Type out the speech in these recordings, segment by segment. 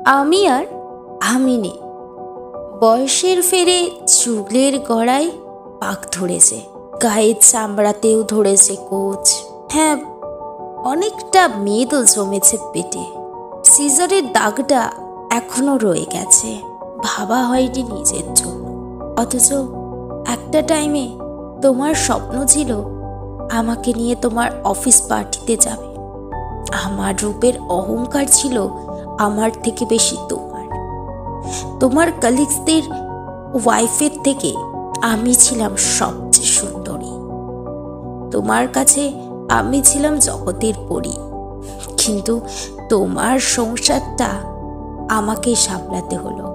আমি আর আমি নেই। বয়সের ফেরে চুলের গড়ায় পাক ধরেছে, গায়ের চামড়াতেও ধরেছে কোচ। হ্যাঁ, অনেকটা মেদও জমেছে পেটে। সিজারের দাগটা এখনো রয়ে গেছে। ভাবা হয়নি নিজের জন্য। অথচ একটা টাইমে তোমার স্বপ্ন ছিল আমাকে নিয়ে তোমার অফিস পার্টিতে যাবে। আমার রূপের অহংকার ছিল আমার থেকে বেশি তোমার কলিগসদের ওয়াইফের থেকে আমি ছিলাম সবচেয়ে সুন্দরী। তোমার কাছে আমি ছিলাম জগতের পরী। কিন্তু তোমার সংসারটা আমাকে সামলাতে হলো।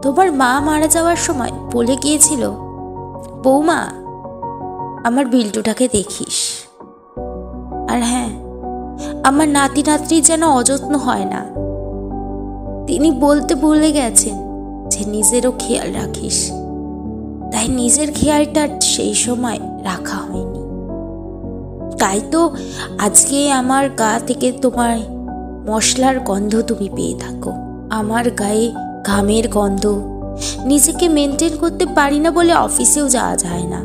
তোমার মা মারা যাওয়ার সময় বলে গিয়েছিল, বৌমা, আমার বিল্টুটাকে দেখিস। আর হ্যাঁ, আমার নাতি নাতনি যেন অযত্ন হয় না। তিনি বলতে ভুলে গেছেন যে নিজেরও খেয়াল রাখিস। তাই নিজের খেয়ালটা সেই সময় রাখা হয়নি। তাই তো আজকে আমার গা থেকে তোমার মশলার গন্ধ তুমি পেয়ে থাকো, আমার গায়ে ঘামের গন্ধ। নিজেকে মেনটেন করতে পারি না বলে অফিসেও যাওয়া যায় না।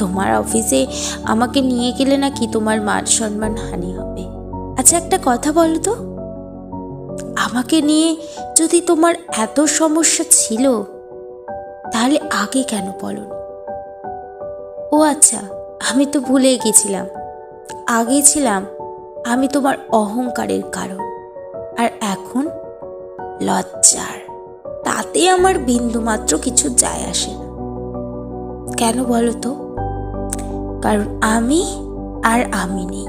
তোমার অফিসে আমাকে নিয়ে গেলে নাকি তোমার মান সম্মান হানি হবে। আচ্ছা, একটা কথা বলো তো, আমাকে নিয়ে যদি তোমার এত সমস্যা ছিল তাহলে আগে কেন বলনি? ও আচ্ছা, আমি তো ভুলে গেছিলাম, আগে ছিলাম আমি তোমার অহংকারের কারণ, আর এখন লজ্জার। তাতে আমার বিন্দুমাত্র কিছু যায় আসে না। কেন বলো তো? কারণ আমি আর আমি নেই।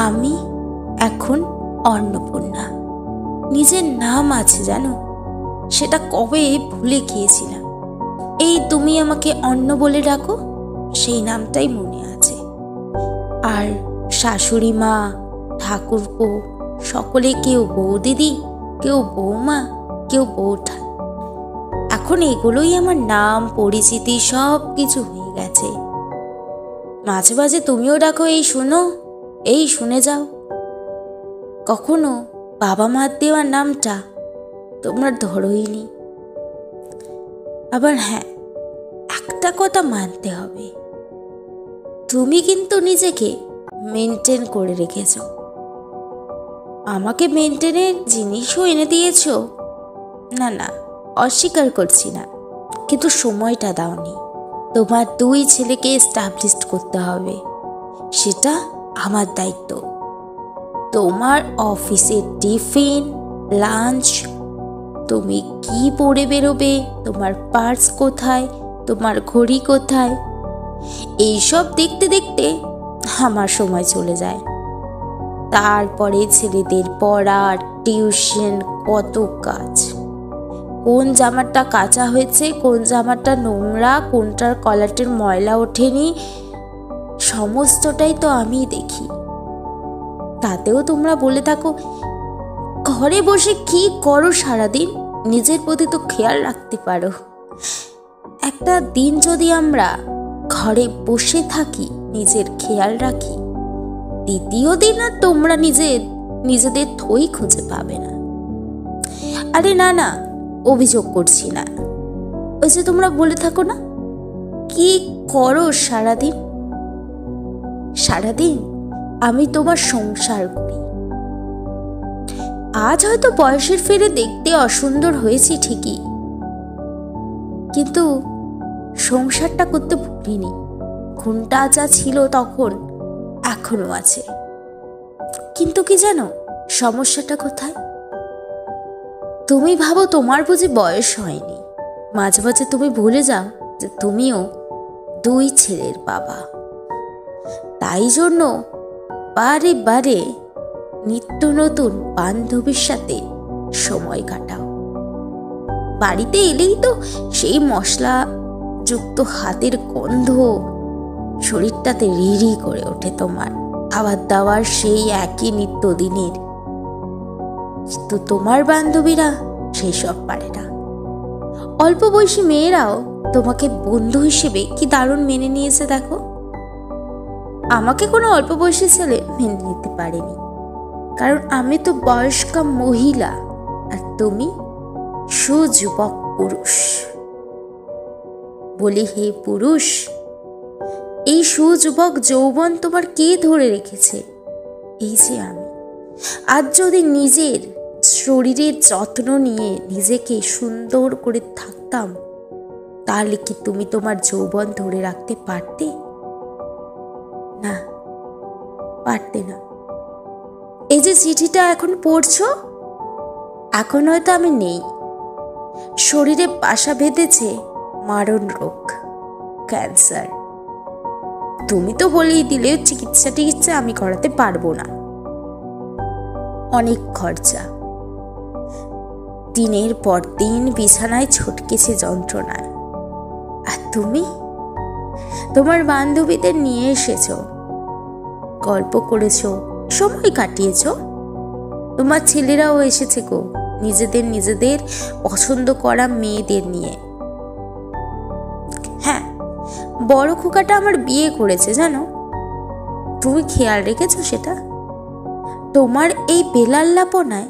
আমি এখন অন্নপূর্ণা। নিজের নাম আছে জানো, সেটা কবে ভুলে গিয়েছিলাম। এই তুমি আমাকে অন্ন বলে ডাকো, সেই নামটাই মনে আছে। আর শাশুড়ি মা, ঠাকুরপো সকলে কেউ বৌদিদি, কেউ বৌমা, কেউ বৌঠান। এখন এগুলোই আমার নাম, পরিচিতি, সব কিছু হয়ে গেছে। মাঝে মাঝে তুমিও ডাকো, এই শোনো, এই শুনে যাও। কখনো বাবা মার দেওয়ার নামটা তোমরা ধরোইনি। আবার হ্যাঁ, একটা কথা মানতে হবে, তুমি কিন্তু নিজেকে মেনটেন করে রেখেছ। আমাকে মেনটেনের জিনিসও এনে দিয়েছ, না না, অস্বীকার করছি না, কিন্তু সময়টা দাওনি। তোমার 2 ছেলেকে এস্টাবলিশ করতে হবে, সেটা আমার দায়িত্ব। তোমার অফিসের টিফিন, লাঞ্চ, তুমি কি পরে বেরোবে, তোমার পার্স কোথায়, তোমার ঘড়ি কোথায়, এইসব দেখতে দেখতে আমার সময় চলে যায়। তারপরে ছেলেদের পড়া, টিউশন, কত কাজ। কোন জামাটা কাঁচা হয়েছে, কোন জামাটা নোংরা, কোনটার কলারের ময়লা ওঠেনি, সমস্তটাই তো আমি দেখি। তাতেও তোমরা বলে থাকো, ঘরে বসে কি করো সারাদিন, নিজের প্রতি তো খেয়াল রাখতে পারো। একটা দিন যদি আমরা ঘরে বসে থাকি, নিজের খেয়াল রাখি, দ্বিতীয় দিন আর তোমরা নিজেদের থই খুঁজে পাবে না। আরে না না, অভিযোগ করছি না। ওই যে তোমরা বলে থাকো না, কি করো সারাদিন। সারাদিন আমি তোমার সংসার করি। আজ হয়তো বয়সের ফেরে দেখতে অসুন্দর হয়েছি ঠিকই, কিন্তু সংসারটা করতে ভুলিনি। ঘুমটা যা ছিল তখন এখনো আছে। কিন্তু কি জানো সমস্যাটা কোথায়? তুমি ভাবো তোমার বুঝি বয়স হয়নি। মাঝে মাঝে তুমি ভুলে যাও যে তুমিও 2 ছেলের বাবা। তাই জন্য বারে বারে নিত্য নতুন বান্ধবীর সাথে সময় কাটাও। বাড়িতে এলেই তো সেই মশলা যুক্ত হাতের গন্ধ শরীরটাতে রিরি করে ওঠে তোমার। খাবার দাবার সেই একই নিত্যদিনের। তো তোমার বান্ধবীরা সেই সব পারে না। অল্প বয়সী মেয়েরাও তোমাকে বন্ধু হিসেবে কি দারুণ মেনে নিয়েছে দেখো। আমাকে কোনো অল্প বয়সী ছেলে মেনে নিতে পারেনি। কারণ আমি তো বয়স্কা মহিলা আর তুমি সুযুবক পুরুষ। বলি, হে পুরুষ, এই সুযুবক যৌবন তোমার কে ধরে রেখেছে? এই যে আমি। আজ যদি নিজের শরীরের যত্ন নিয়ে নিজেকে সুন্দর করে থাকতাম, তাহলে কি তুমি তোমার যৌবন ধরে রাখতে পারতে? না, পারতে না। এই যে চিঠিটা এখন পড়ছো, এখন হয়তো আমি নেই। শরীরে বাসা বেঁধেছে মারণ রোগ, ক্যান্সার। তুমি তো বলেই দিলে চিকিৎসা আমি করাতে পারবো না, অনেক খরচা। দিনের পর দিন বিছানায় ছটকেছে যন্ত্রণায়। আর তুমি তোমার বান্ধবীদের নিয়ে এসেছো, গল্প করেছো, সময় কাটিয়েছো। তোমার ছেলেরাও এসেছে গো, নিজেদের পছন্দ করা মেয়েদের নিয়ে। হ্যাঁ, বড় খোকাটা আমার বিয়ে করেছে জানো, তুমি খেয়াল রেখেছো সেটা? তোমার এই বেলাল্লাপনায়,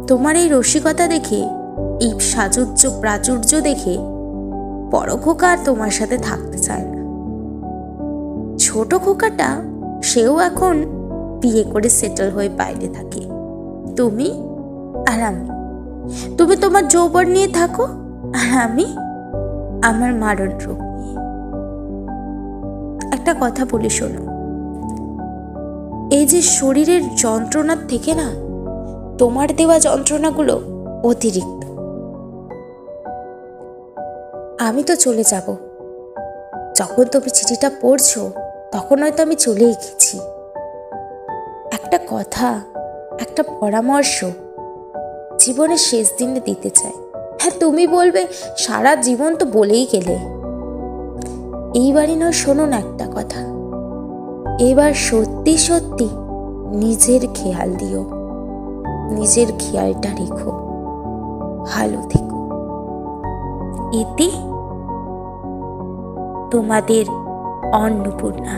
তোমার এই রসিকতা দেখে, এই সাজুজ্য প্রাচুর্য দেখে বড় খোকা আর তোমার সাথে থাকতে চায় না। ছোট খোকাটা সেও এখন বিয়ে করে সেটেল হয়ে বাইরে থাকে। তুমি আর আমি, তুমি তোমার যৌবন নিয়ে থাকো, আর আমি আমার মারণ রোগ নিয়ে। একটা কথা বলি শোনো, এই যে শরীরের যন্ত্রণার থেকে না, তোমার দেওয়া যন্ত্রণাগুলো অতিরিক্ত। আমি তো চলে যাব। যখন তুমি চিঠিটা পড়ছো, তখন হয়তো আমি চলেই গেছি। একটা কথা, একটা পরামর্শ জীবনের শেষ দিনে দিতে চাই। হ্যাঁ, তুমি বলবে সারা জীবন তো বলেই গেলে। এইবারই নয়, শোনো না একটা কথা। এবার সত্যি সত্যি নিজের খেয়াল দিও, নিজের খেয়ালটা রেখো, ভালো থেকো। এতে তোমাদের অন্নপূর্ণা।